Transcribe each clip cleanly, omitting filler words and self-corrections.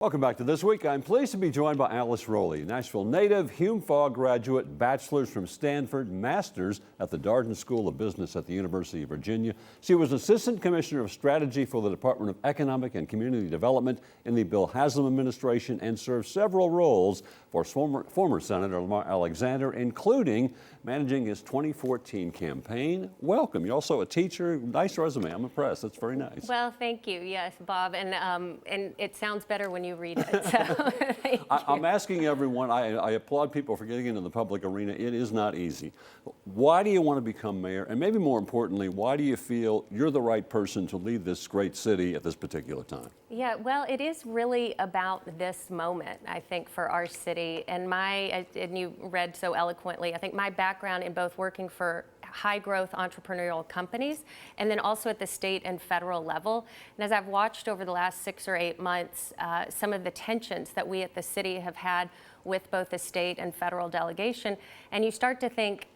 Welcome back to This Week. I'm pleased to be joined by Alice Rolli, Nashville native, Hume Fogg graduate, bachelor's from Stanford, master's at the Darden School of Business at the University of Virginia. She was Assistant Commissioner of Strategy for the Department of Economic and Community Development in the Bill Haslam administration and served several roles for former Senator Lamar Alexander, including managing his 2014 campaign. Welcome. You're also a teacher. Nice resume. I'm impressed. That's very nice. Well, thank you. Yes, Bob. And it sounds better when you read it. So thank you. I'm asking everyone, I applaud people for getting into the public arena. It is not easy. Why do you want to become mayor? And maybe more importantly, why do you feel you're the right person to lead this great city at this particular time? Yeah, well, it is really about this moment, I think, for our city. And you read so eloquently, I think my background in both working for high growth entrepreneurial companies and then also at the state and federal level. And as I've watched over the last 6 or 8 months, some of the tensions that we at the city have had with both the state and federal delegation, and you start to think,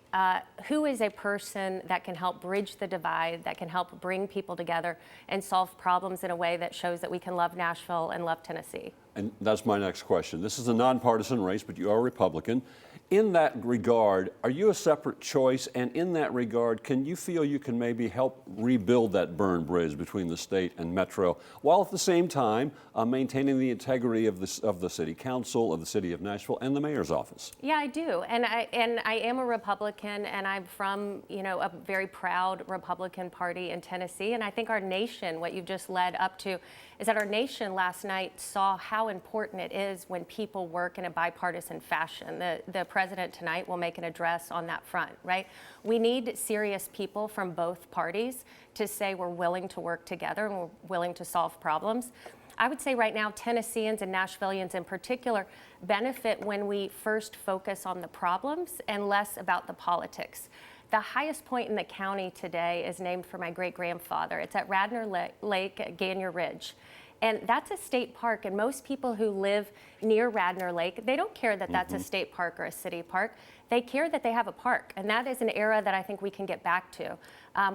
who is a person that can help bridge the divide, that can help bring people together and solve problems in a way that shows that we can love Nashville and love Tennessee? And that's my next question. This is a nonpartisan race, but you are a Republican. In that regard, are you a separate choice? And in that regard, can you feel you can maybe help rebuild that burned bridge between the state and Metro, while at the same time maintaining the integrity of the city council, of the city of Nashville, and the mayor's office? I do. And I am a Republican, and I'm from, a very proud Republican Party in Tennessee. And I think our nation, what you've just led up to, is that our nation last night saw how important it is when people work in a bipartisan fashion. The president tonight will make an address on that front, right? We need serious people from both parties to say we're willing to work together and we're willing to solve problems. I would say right now, Tennesseans and Nashvillians in particular benefit when we first focus on the problems and less about the politics. The highest point in the county today is named for my great-grandfather. It's at Radnor Lake at Gagne Ridge. And that's a state park, and most people who live near Radnor Lake, they don't care that that's a state park or a city park. They care that they have a park, and that is an era that I think we can get back to.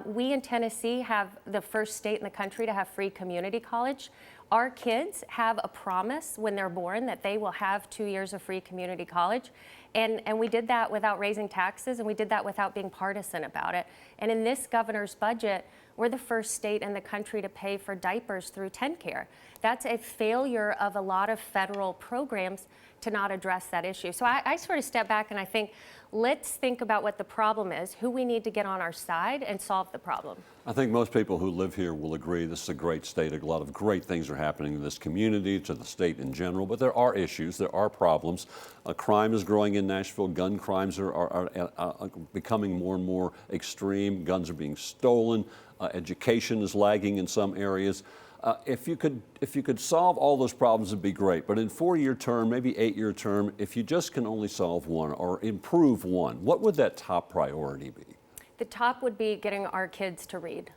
We in Tennessee have the first state in the country to have free community college. Our kids have a promise when they're born that they will have 2 years of free community college. And we did that without raising taxes, and we did that without being partisan about it. And in this governor's budget, we're the first state in the country to pay for diapers through TennCare. That's a failure of a lot of federal programs to not address that issue. So I sort of step back and I think, let's think about what the problem is, who we need to get on our side and solve the problem. I think most people who live here will agree this is a great state. A lot of great things are happening in this community, to the state in general, but there are issues, there are problems. Crime is growing in Nashville. Gun crimes are becoming more and more extreme. Guns are being stolen. Education is lagging in some areas. If you could solve all those problems, it'd be great. But in 4-year term, maybe 8-year term, if you just can only solve one or improve one, what would that top priority be? The top would be getting our kids to read.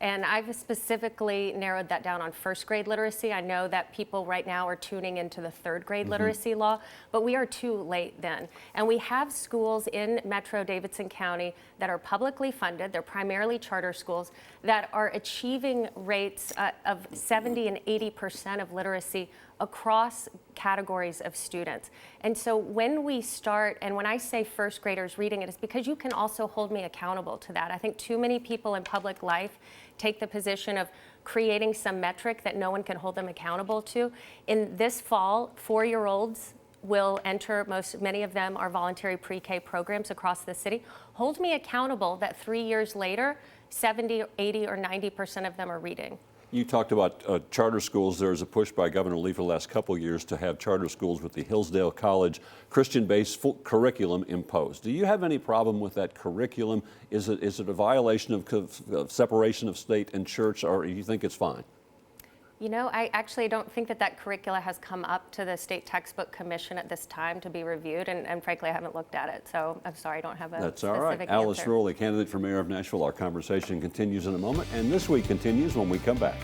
And I've specifically narrowed that down on first grade literacy. I know that people right now are tuning into the third grade literacy law, but we are too late then. And we have schools in Metro Davidson County that are publicly funded, they're primarily charter schools, that are achieving rates of 70 and 80% of literacy across categories of students. And so when we start, and when I say first graders reading it, it's because you can also hold me accountable to that. I think too many people in public life take the position of creating some metric that no one can hold them accountable to. In this fall, 4-year-olds will enter, many of them are voluntary pre-K programs across the city. Hold me accountable that 3 years later, 70, 80, or 90% of them are reading. You talked about charter schools. There's a push by Governor Lee for the last couple of years to have charter schools with the Hillsdale College Christian-based curriculum imposed. Do you have any problem with that curriculum? Is it a violation of separation of state and church, or do you think it's fine? I actually don't think that curricula has come up to the State Textbook Commission at this time to be reviewed, and frankly, I haven't looked at it, so I'm sorry, I don't have a That's specific all right. answer. Alice Rolli, candidate for mayor of Nashville. Our conversation continues in a moment, and This Week continues when we come back.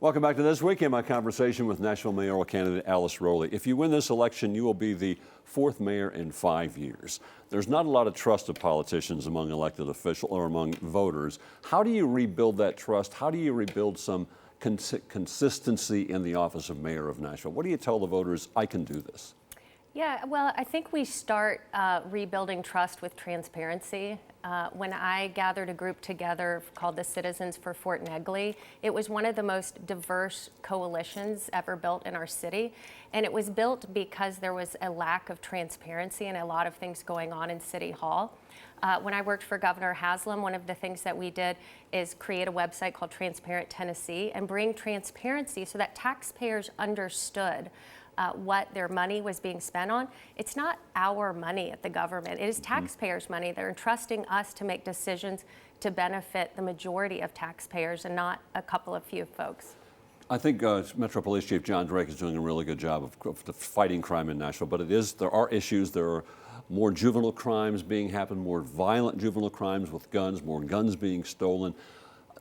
Welcome back to This Week, and my conversation with Nashville mayoral candidate Alice Rolli. If you win this election, you will be the 4th mayor in 5 years. There's not a lot of trust of politicians among elected officials or among voters. How do you rebuild that trust? How do you rebuild some consistency in the office of mayor of Nashville? What do you tell the voters? I can do this. Yeah, well, I think we start rebuilding trust with transparency. When I gathered a group together called the Citizens for Fort Negley, it was one of the most diverse coalitions ever built in our city. And it was built because there was a lack of transparency and a lot of things going on in City Hall. When I worked for Governor Haslam, one of the things that we did is create a website called Transparent Tennessee and bring transparency so that taxpayers understood what their money was being spent on. It's not our money at the government. It is taxpayers' money. They're entrusting us to make decisions to benefit the majority of taxpayers and not a couple of few folks. I think Metro Police Chief John Drake is doing a really good job of fighting crime in Nashville, but there are issues. There are more juvenile crimes being happened, more violent juvenile crimes with guns, more guns being stolen.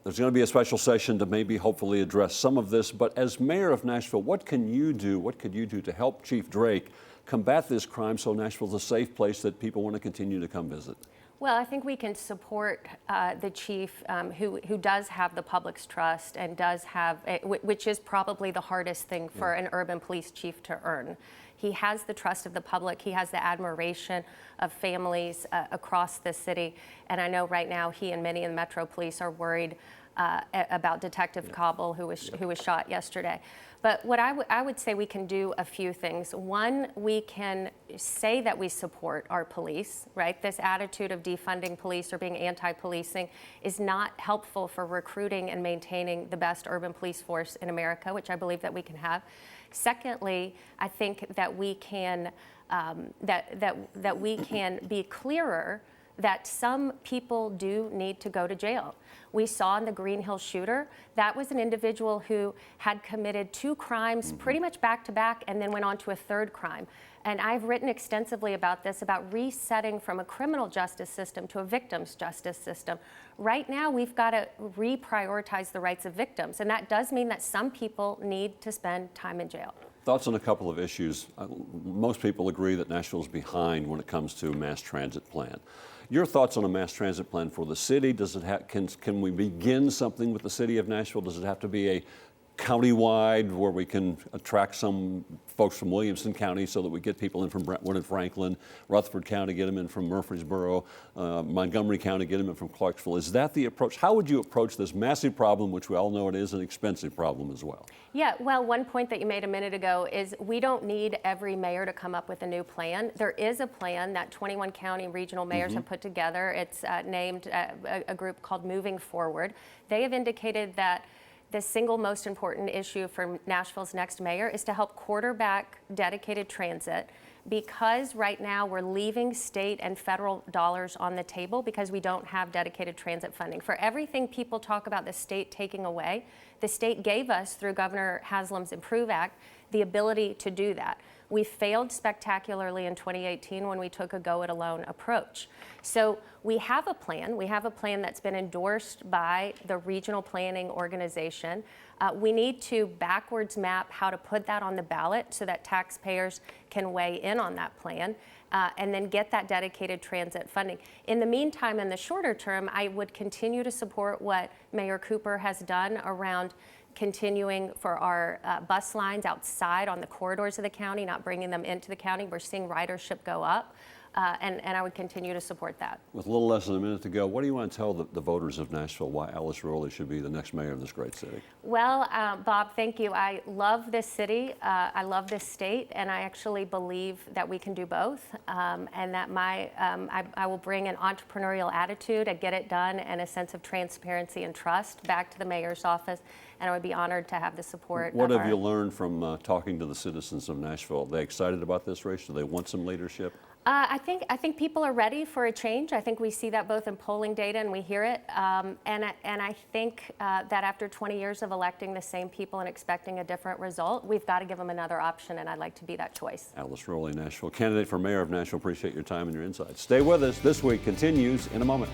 There's going to be a special session to maybe hopefully address some of this, but as mayor of Nashville, what can you do? What could you do to help Chief Drake combat this crime so Nashville's a safe place that people want to continue to come visit? Well, I think we can support the chief who does have the public's trust and does have, which is probably the hardest thing for an urban police chief to earn. He has the trust of the public. He has the admiration of families across the city. And I know right now he and many in the Metro Police are worried about Detective Cobble, who was shot yesterday. But what I would say we can do a few things. One, we can say that we support our police, right? This attitude of defunding police or being anti-policing is not helpful for recruiting and maintaining the best urban police force in America, which I believe that we can have. Secondly, I think that we can that we can be clearer that some people do need to go to jail. We saw in the Green Hill shooter, that was an individual who had committed 2 crimes pretty much back to back and then went on to a 3rd crime. And I've written extensively about this, about resetting from a criminal justice system to a victim's justice system. Right now, we've got to reprioritize the rights of victims, and that does mean that some people need to spend time in jail. Thoughts on a couple of issues. Most people agree that Nashville's behind when it comes to a mass transit plan. Your thoughts on a mass transit plan for the city? Does it can we begin something with the city of Nashville? Does it have to be a countywide where we can attract some folks from Williamson County so that we get people in from Brentwood and Franklin, Rutherford County, get them in from Murfreesboro, Montgomery County, get them in from Clarksville? Is that the approach? How would you approach this massive problem, which we all know it is an expensive problem as well? Yeah, well, one point that you made a minute ago is we don't need every mayor to come up with a new plan. There is a plan that 21 county regional mayors have put together. It's named a group called Moving Forward. They have indicated that the single most important issue for Nashville's next mayor is to help quarterback dedicated transit, because right now we're leaving state and federal dollars on the table because we don't have dedicated transit funding. For everything people talk about the state taking away, the state gave us, through Governor Haslam's Improve Act, the ability to do that. We failed spectacularly in 2018 when we took a go-it-alone approach. So we have a plan. We have a plan that's been endorsed by the regional planning organization. We need to backwards map how to put that on the ballot so that taxpayers can weigh in on that plan, and then get that dedicated transit funding. In the meantime, in the shorter term, I would continue to support what Mayor Cooper has done around continuing for our bus lines outside on the corridors of the county, not bringing them into the county. We're seeing ridership go up, and I would continue to support that. With a little less than a minute to go, what do you want to tell the voters of Nashville why Alice Rolli should be the next mayor of this great city? Well, Bob, thank you. I love this city. I love this state, and I actually believe that we can do both, and that I will bring an entrepreneurial attitude, a get it done, and a sense of transparency and trust back to the mayor's office. And I would be honored to have the support. What have you learned from talking to the citizens of Nashville? Are they excited about this race? Do they want some leadership? I think people are ready for a change. I think we see that both in polling data and we hear it. And I think that after 20 years of electing the same people and expecting a different result, we've got to give them another option, and I'd like to be that choice. Alice Rolli, Nashville candidate for mayor of Nashville. Appreciate your time and your insights. Stay with us. This Week continues in a moment.